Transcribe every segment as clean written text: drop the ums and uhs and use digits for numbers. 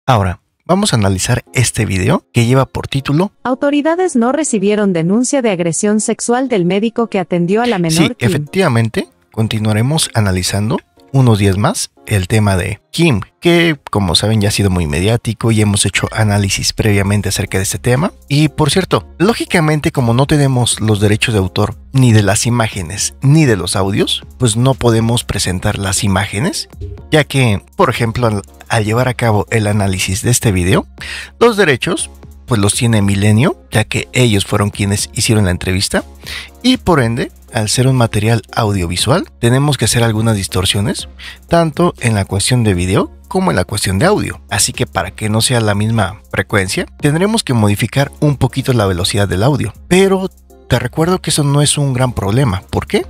Ahora, vamos a analizar este video que lleva por título Autoridades no recibieron denuncia de agresión sexual del médico que atendió a la menor Sí, Kim. efectivamente, continuaremos analizando unos días más el tema de Kim, que como saben ya ha sido muy mediático y hemos hecho análisis previamente acerca de este tema. Y por cierto, lógicamente como no tenemos los derechos de autor ni de las imágenes ni de los audios, pues no podemos presentar las imágenes, ya que, por ejemplo, al llevar a cabo el análisis de este video, los derechos pues los tiene Milenio, ya que ellos fueron quienes hicieron la entrevista, y por ende, al ser un material audiovisual, tenemos que hacer algunas distorsiones, tanto en la cuestión de video como en la cuestión de audio. Así que para que no sea la misma frecuencia, tendremos que modificar un poquito la velocidad del audio. Pero te recuerdo que eso no es un gran problema. ¿Por qué?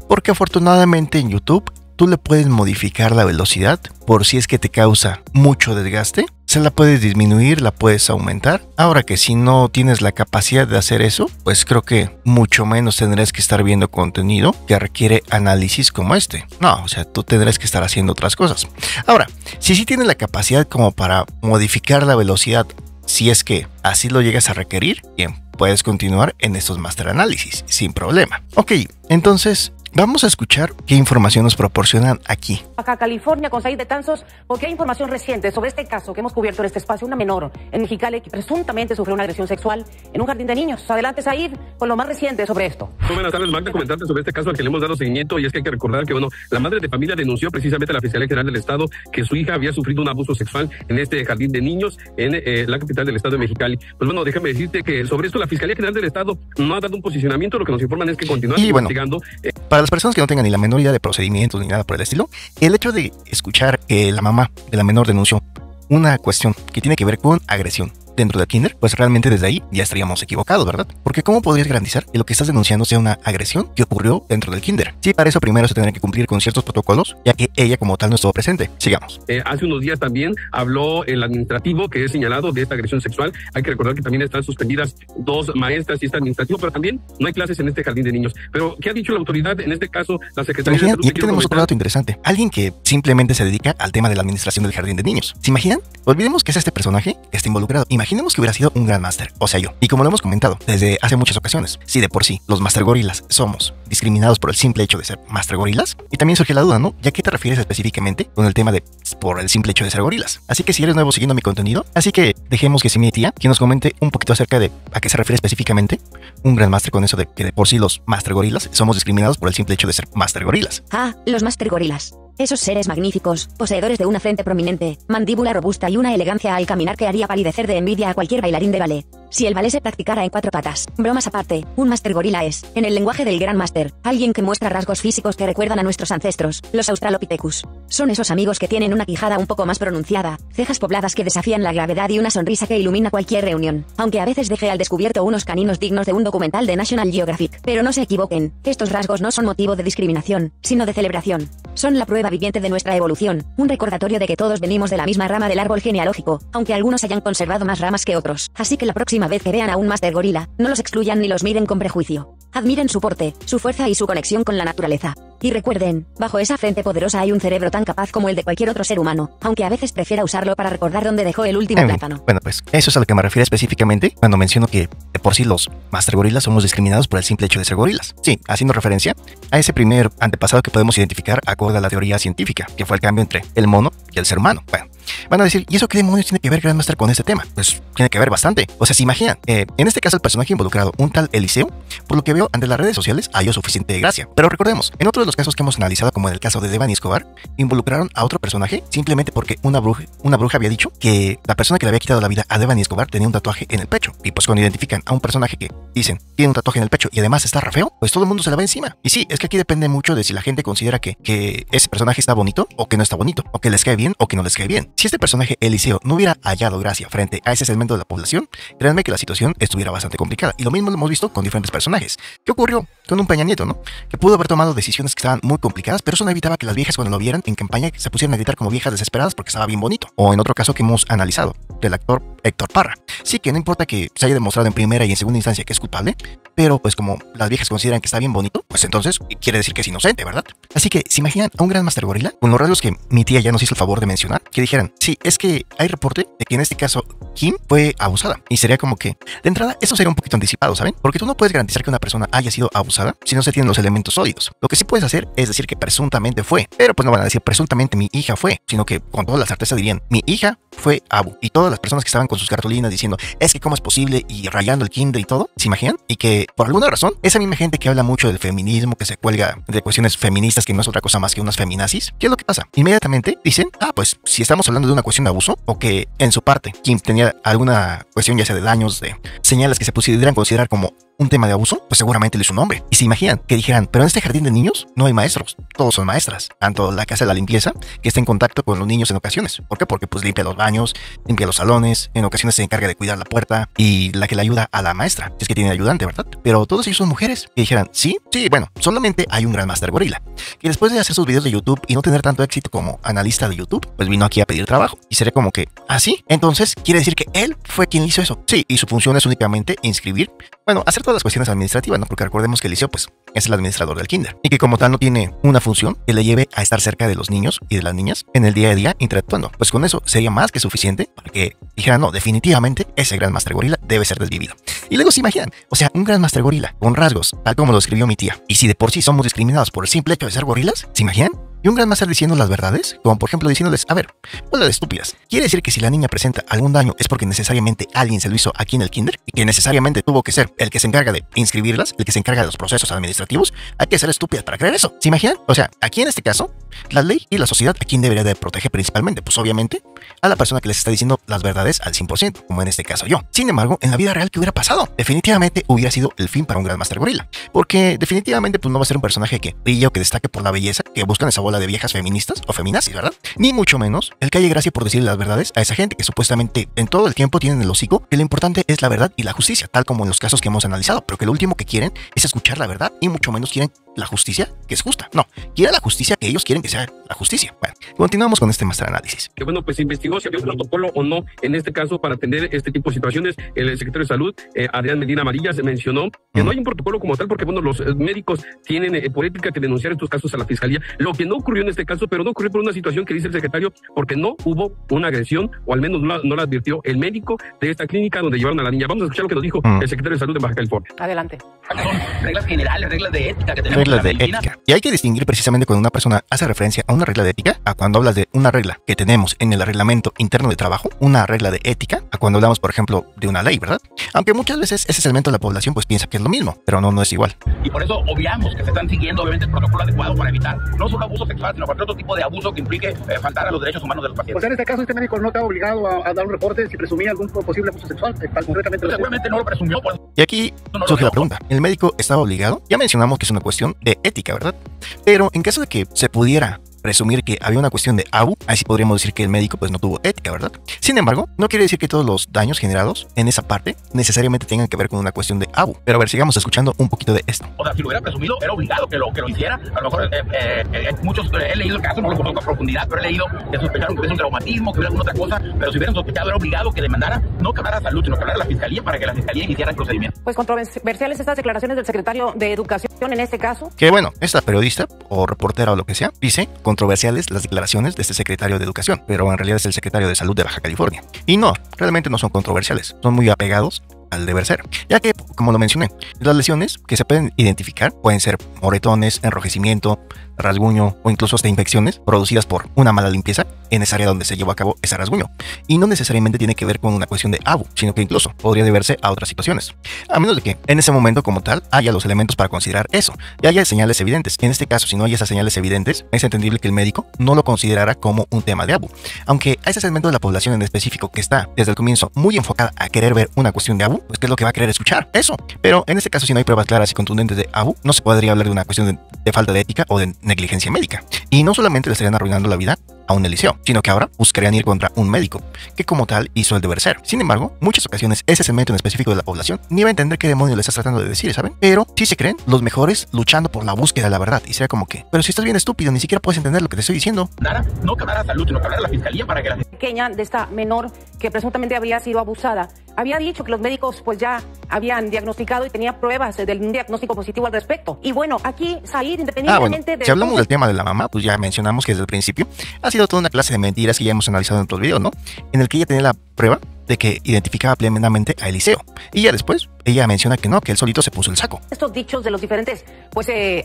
Porque afortunadamente en YouTube tú le puedes modificar la velocidad por si es que te causa mucho desgaste. Se la puedes disminuir, la puedes aumentar. Ahora que si no tienes la capacidad de hacer eso, pues creo que mucho menos tendrás que estar viendo contenido que requiere análisis como este. No, o sea, tú tendrás que estar haciendo otras cosas. Ahora, si sí tienes la capacidad como para modificar la velocidad, si es que así lo llegas a requerir, bien, puedes continuar en estos master análisis sin problema. Ok, entonces vamos a escuchar qué información nos proporcionan aquí. Baja California, con Said de Tanzos, porque hay información reciente sobre este caso que hemos cubierto en este espacio. Una menor en Mexicali que presuntamente sufrió una agresión sexual en un jardín de niños. Adelante, Said, con lo más reciente sobre esto. Muy buenas tardes, Magda. Comentarte sobre este caso al que le hemos dado seguimiento, y es que hay que recordar que, la madre de familia denunció precisamente a la Fiscalía General del Estado que su hija había sufrido un abuso sexual en este jardín de niños en la capital del estado de Mexicali. Pues bueno, déjame decirte que sobre esto la Fiscalía General del Estado no ha dado un posicionamiento. Lo que nos informan es que continúan investigando. Para las personas que no tengan ni la menor idea de procedimientos ni nada por el estilo, el hecho de escuchar que la mamá de la menor denunció una cuestión que tiene que ver con agresión dentro del kinder, pues realmente desde ahí ya estaríamos equivocados, ¿verdad? Porque ¿cómo podrías garantizar que lo que estás denunciando sea una agresión que ocurrió dentro del kinder? Sí, para eso primero se tendrá que cumplir con ciertos protocolos, ya que ella como tal no estuvo presente. Sigamos. Hace unos días también habló el administrativo que es señalado de esta agresión sexual. Hay que recordar que también están suspendidas 2 maestras y este administrativo, pero también no hay clases en este jardín de niños. Pero ¿qué ha dicho la autoridad? En este caso, la Secretaría de Salud. Y aquí tenemos otro dato interesante. Alguien que simplemente se dedica al tema de la administración del jardín de niños. ¿Se imaginan? Olvidemos que es este personaje que está involucrado. Imaginemos que hubiera sido un gran máster, o sea yo. Y como lo hemos comentado desde hace muchas ocasiones, si de por sí los master gorilas somos discriminados por el simple hecho de ser master gorilas, y también surge la duda, ¿no? ¿Ya qué te refieres específicamente con el tema de por el simple hecho de ser gorilas? Así que si eres nuevo siguiendo mi contenido, así que dejemos que sea mi tía quien nos comente un poquito acerca de a qué se refiere específicamente un gran máster con eso de que de por sí los master gorilas somos discriminados por el simple hecho de ser master gorilas. Ah, los master gorilas. Esos seres magníficos, poseedores de una frente prominente, mandíbula robusta y una elegancia al caminar que haría palidecer de envidia a cualquier bailarín de ballet. Si el ballet se practicara en 4 patas. Bromas aparte, un master gorila es, en el lenguaje del gran máster, alguien que muestra rasgos físicos que recuerdan a nuestros ancestros, los Australopithecus. Son esos amigos que tienen una quijada un poco más pronunciada, cejas pobladas que desafían la gravedad y una sonrisa que ilumina cualquier reunión, aunque a veces deje al descubierto unos caninos dignos de un documental de National Geographic. Pero no se equivoquen, estos rasgos no son motivo de discriminación, sino de celebración. Son la prueba viviente de nuestra evolución, un recordatorio de que todos venimos de la misma rama del árbol genealógico, aunque algunos hayan conservado más ramas que otros. Así que la próxima vez que vean a un máster gorila, no los excluyan ni los miren con prejuicio. Admiren su porte, su fuerza y su conexión con la naturaleza. Y recuerden, bajo esa frente poderosa hay un cerebro tan capaz como el de cualquier otro ser humano, aunque a veces prefiera usarlo para recordar dónde dejó el último plátano. Bueno, pues eso es a lo que me refiero específicamente cuando menciono que de por sí los master gorilas somos discriminados por el simple hecho de ser gorilas. Sí, haciendo referencia a ese primer antepasado que podemos identificar acorde a la teoría científica, que fue el cambio entre el mono y el ser humano. Bueno, van a decir, ¿y eso qué demonios tiene que ver Grandmaster con este tema? Pues tiene que ver bastante. O sea, se imaginan, en este caso el personaje involucrado, un tal Eliseo, por lo que veo ante las redes sociales halló suficiente gracia. Pero recordemos, en otro de los casos que hemos analizado, como en el caso de Devani Escobar, involucraron a otro personaje simplemente porque una bruja había dicho que la persona que le había quitado la vida a Devani Escobar tenía un tatuaje en el pecho. Y pues cuando identifican a un personaje que dicen tiene un tatuaje en el pecho y además está re feo, pues todo el mundo se la va encima. Y sí, es que aquí depende mucho de si la gente considera que ese personaje está bonito o que no está bonito, o que les cae bien o que no les cae bien. Si este personaje Eliseo no hubiera hallado gracia frente a ese segmento de la población, créanme que la situación estuviera bastante complicada. Y lo mismo lo hemos visto con diferentes personajes. ¿Qué ocurrió con un Peña Nieto, no? Que pudo haber tomado decisiones que estaban muy complicadas, pero eso no evitaba que las viejas cuando lo vieran en campaña se pusieran a gritar como viejas desesperadas porque estaba bien bonito. O en otro caso que hemos analizado, del actor Héctor Parra. Sí, que no importa que se haya demostrado en primera y en segunda instancia que es culpable, pero pues como las viejas consideran que está bien bonito, pues entonces quiere decir que es inocente, ¿verdad? Así que, ¿se imaginan a un Grandmaster Gorila? Con los rasgos que mi tía ya nos hizo el favor de mencionar, que dijeran, sí, es que hay reporte de que en este caso Kim fue abusada. Y sería como que, de entrada, eso sería un poquito anticipado, ¿saben? Porque tú no puedes garantizar que una persona haya sido abusada si no se tienen los elementos sólidos. Lo que sí puedes hacer es decir que presuntamente fue, pero pues no van a decir presuntamente mi hija fue, sino que con toda la certeza dirían, mi hija fue abu. Y todas las personas que estaban con sus cartulinas diciendo, es que cómo es posible, y rayando el kinder y todo, ¿se imaginan? Y que por alguna razón, esa misma gente que habla mucho del feminismo, que se cuelga de cuestiones feministas, que no es otra cosa más que unas feminazis, ¿qué es lo que pasa? Inmediatamente dicen, pues si estamos hablando de una cuestión de abuso, o que en su parte Kim tenía alguna cuestión ya sea de daños, de señales que se pudieran considerar como un tema de abuso, pues seguramente le hizo un hombre. Y se imaginan que dijeran, pero en este jardín de niños no hay maestros, todos son maestras. Tanto la que hace la limpieza, que está en contacto con los niños en ocasiones. ¿Por qué? Porque pues limpia los baños, limpia los salones, en ocasiones se encarga de cuidar la puerta y la que le ayuda a la maestra, si es que tiene ayudante, ¿verdad? Pero todos ellos son mujeres. Y dijeran, sí, bueno, solamente hay un Grandmaster Gorila, que después de hacer sus videos de YouTube y no tener tanto éxito como analista de YouTube, pues vino aquí a pedir trabajo. Y sería como que, ¿sí? Entonces, ¿quiere decir que él fue quien hizo eso? Sí, y su función es únicamente inscribir, hacer todas las cuestiones administrativas, ¿no? Porque recordemos que el liceo, pues, es el administrador del kinder. Y que como tal no tiene una función que le lleve a estar cerca de los niños y de las niñas en el día a día interactuando. Pues con eso sería más que suficiente para que dijeran, no, definitivamente ese Grandmaster Gorila debe ser desvivido. Y luego se imaginan, un Grandmaster Gorila con rasgos, tal como lo escribió mi tía. Y si de por sí somos discriminados por el simple hecho de ser gorilas, ¿se imaginan? Y un Grandmaster diciendo las verdades, como por ejemplo diciéndoles, a ver, hola de estúpidas. Quiere decir que si la niña presenta algún daño es porque necesariamente alguien se lo hizo aquí en el kinder y que necesariamente tuvo que ser el que se encarga de inscribirlas, el que se encarga de los procesos administrativos. Hay que ser estúpidas para creer eso. ¿Se imaginan? Aquí en este caso, la ley y la sociedad, ¿a quién debería de proteger principalmente? Pues obviamente a la persona que les está diciendo las verdades al 100%, como en este caso yo. Sin embargo, en la vida real, ¿qué hubiera pasado? Definitivamente hubiera sido el fin para un Grandmaster Gorila. Porque definitivamente pues no va a ser un personaje que brilla o que destaque por la belleza, que buscan esa bola de viejas feministas o feminazis, ¿verdad? Ni mucho menos el que haya gracia por decirle las verdades a esa gente que supuestamente en todo el tiempo tienen el hocico que lo importante es la verdad y la justicia, tal como en los casos que hemos analizado, pero que lo último que quieren es escuchar la verdad y mucho menos quieren la justicia que es justa. No, quieren la justicia que ellos quieren que sea la justicia. Bueno, continuamos con este master análisis. Que bueno, pues investigó si había un protocolo o no en este caso para atender este tipo de situaciones. El secretario de Salud, Adrián Medina Amarilla, se mencionó que no hay un protocolo como tal porque los médicos tienen por ética que denunciar estos casos a la fiscalía, lo que no ocurrió en este caso, pero no ocurrió por una situación que dice el secretario, porque no hubo una agresión, o al menos no la advirtió el médico de esta clínica donde llevaron a la niña. Vamos a escuchar lo que nos dijo el secretario de Salud de Baja California. Adelante. Son reglas generales, reglas de ética que tenemos. Reglas de ética. Y hay que distinguir precisamente cuando una persona hace referencia a una regla de ética, a cuando hablas de una regla que tenemos en el reglamento interno de trabajo, una regla de ética, a cuando hablamos, por ejemplo, de una ley, ¿verdad? Aunque muchas veces ese segmento de la población pues piensa que es lo mismo, pero no es igual. Y por eso obviamos que se están siguiendo obviamente el protocolo adecuado para evitar no solo abuso sexual, sino cualquier otro tipo de abuso que implique faltar a los derechos humanos de los pacientes. Pues en este caso, este médico no está obligado a dar un reporte si presumía algún posible abuso sexual, concretamente. Seguramente no lo presumió. Y aquí surge la pregunta, ¿el médico estaba obligado? Ya mencionamos que es una cuestión de ética, ¿verdad? Pero en caso de que se pudiera presumir que había una cuestión de abu, ahí sí podríamos decir que el médico pues no tuvo ética, ¿verdad? Sin embargo, no quiere decir que todos los daños generados en esa parte necesariamente tengan que ver con una cuestión de abu. Pero a ver, sigamos escuchando un poquito de esto. O sea, si lo hubiera presumido, era obligado que lo hiciera. A lo mejor muchos, he leído el caso, no lo conozco a profundidad, pero he leído que sospecharon que hubiera un traumatismo, que hubiera alguna otra cosa, pero si hubieran sospechado, era obligado que demandara, no que hablara Salud, sino que hablara la fiscalía para que la fiscalía iniciara el procedimiento. Pues controversiales estas declaraciones del secretario de Educación en este caso. Que bueno, esta periodista o reportera o lo que sea, dice controversiales las declaraciones de este secretario de Educación, pero en realidad es el secretario de Salud de Baja California. Y no, realmente no son controversiales, son muy apegados al deber ser, ya que, como lo mencioné, las lesiones que se pueden identificar pueden ser moretones, enrojecimiento, rasguño o incluso hasta infecciones producidas por una mala limpieza en esa área donde se llevó a cabo ese rasguño. Y no necesariamente tiene que ver con una cuestión de abu, sino que incluso podría deberse a otras situaciones. A menos de que en ese momento como tal haya los elementos para considerar eso y haya señales evidentes. En este caso, si no hay esas señales evidentes, es entendible que el médico no lo considerara como un tema de abu. Aunque a ese segmento de la población en específico que está desde el comienzo muy enfocada a querer ver una cuestión de abu, pues ¿qué es lo que va a querer escuchar? Eso. Pero en este caso, si no hay pruebas claras y contundentes de abuso, no se podría hablar de una cuestión de falta de ética o de negligencia médica. Y no solamente le estarían arruinando la vida a un liceo, sino que ahora buscarían ir contra un médico, que como tal hizo el deber ser. Sin embargo, muchas ocasiones ese segmento en específico de la población ni va a entender qué demonios le estás tratando de decir, ¿saben? Pero sí se creen los mejores luchando por la búsqueda de la verdad, y sería como que, pero si estás bien estúpido, ni siquiera puedes entender lo que te estoy diciendo. No que hablara a salud, sino que hablara a la fiscalía para que la Pequeña de esta menor que presuntamente habría sido abusada, había dicho que los médicos pues ya habían diagnosticado y tenía pruebas de un diagnóstico positivo al respecto. Y bueno, aquí Said, independientemente de... Si hablamos del tema de la mamá, pues ya mencionamos que desde el principio ha sido toda una clase de mentiras que ya hemos analizado en otros videos, ¿no? En el que ella tenía la prueba de que identificaba plenamente a Eliseo. Y ya después, ella menciona que no, que él solito se puso el saco. Estos dichos de los diferentes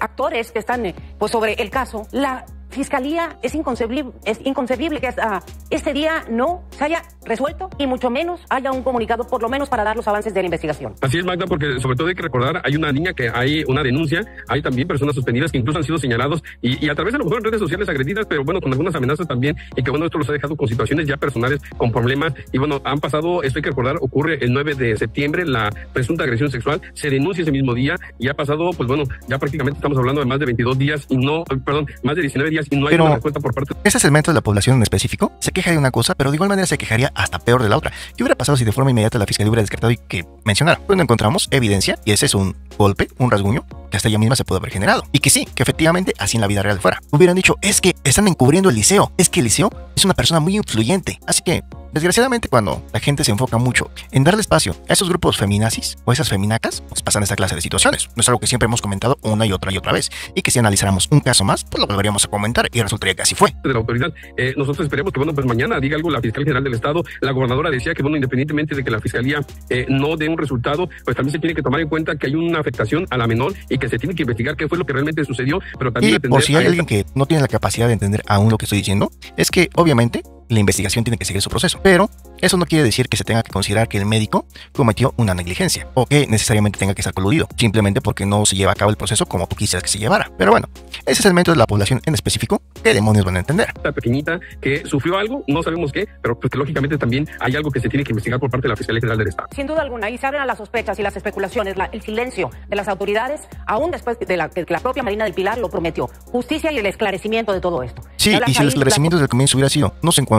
actores que están pues sobre el caso, la Fiscalía es inconcebible que hasta este día no se haya resuelto y mucho menos haya un comunicado por lo menos para dar los avances de la investigación. Así es, Magda, porque sobre todo hay que recordar, hay una niña que hay una denuncia, hay también personas suspendidas que incluso han sido señalados y a través de a lo mejor en redes sociales agredidas, pero bueno, con algunas amenazas también, y que bueno, esto los ha dejado con situaciones ya personales, con problemas, y bueno, han pasado, esto hay que recordar, ocurre el 9 de septiembre, la presunta agresión sexual, se denuncia ese mismo día, y ha pasado, pues bueno, ya prácticamente estamos hablando de más de 22 días y no, perdón, más de 19 días y no hay una respuesta por parte. Ese segmento de la población en específico se queja de una cosa, pero de igual manera se quejaría hasta peor de la otra. ¿Qué hubiera pasado si de forma inmediata la fiscalía hubiera descartado y que mencionara? Pues no encontramos evidencia, y ese es un golpe, un rasguño, que hasta ella misma se pudo haber generado. Y que sí, que efectivamente así en la vida real fuera. Hubieran dicho, es que están encubriendo el liceo, es que el liceo es una persona muy influyente. Así que, desgraciadamente, cuando la gente se enfoca mucho en darle espacio a esos grupos feminazis o esas feminacas, pues pasan esta clase de situaciones. No es algo que siempre hemos comentado una y otra vez. Y que si analizáramos un caso más, pues lo volveríamos a comentar y resultaría que así fue. De la autoridad, nosotros esperemos que, bueno, pues mañana diga algo la fiscal general del estado. La gobernadora decía que, bueno, independientemente de que la fiscalía no dé un resultado, pues también se tiene que tomar en cuenta que hay una afectación a la menor y que se tiene que investigar qué fue lo que realmente sucedió, pero también... Y por si hay alguien que no tiene la capacidad de entender aún lo que estoy diciendo, es que obviamente la investigación tiene que seguir su proceso, pero eso no quiere decir que se tenga que considerar que el médico cometió una negligencia o que necesariamente tenga que estar coludido, simplemente porque no se lleva a cabo el proceso como tú quisieras que se llevara. Pero bueno, ese segmento de la población en específico, ¿qué demonios van a entender? Esta pequeñita que sufrió algo, no sabemos qué, pero pues que lógicamente también hay algo que se tiene que investigar por parte de la Fiscalía General del Estado. Sin duda alguna, ahí se abren las sospechas y las especulaciones, el silencio de las autoridades, aún después de que la propia Marina del Pilar lo prometió. Justicia y el esclarecimiento de todo esto. Sí, y si el esclarecimiento desde el comienzo hubiera sido, no se encontraron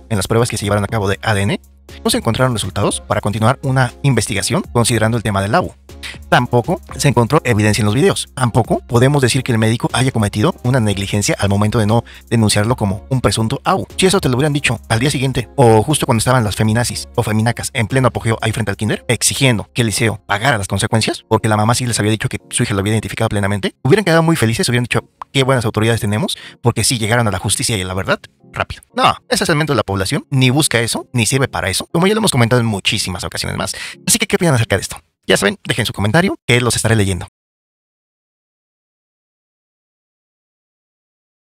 en las pruebas que se llevaron a cabo de ADN, no se encontraron resultados para continuar una investigación considerando el tema del abuso. Tampoco se encontró evidencia en los videos. Tampoco podemos decir que el médico haya cometido una negligencia al momento de no denunciarlo como un presunto abuso. Si eso te lo hubieran dicho al día siguiente o justo cuando estaban las feminazis o feminacas en pleno apogeo ahí frente al kinder, exigiendo que el liceo pagara las consecuencias, porque la mamá sí les había dicho que su hija lo había identificado plenamente, hubieran quedado muy felices, hubieran dicho qué buenas autoridades tenemos, porque sí llegaron a la justicia y a la verdad rápido. No, ese segmento de la población ni busca eso, ni sirve para eso, como ya lo hemos comentado en muchísimas ocasiones más. Así que, ¿qué opinan acerca de esto? Ya saben, dejen su comentario, que los estaré leyendo.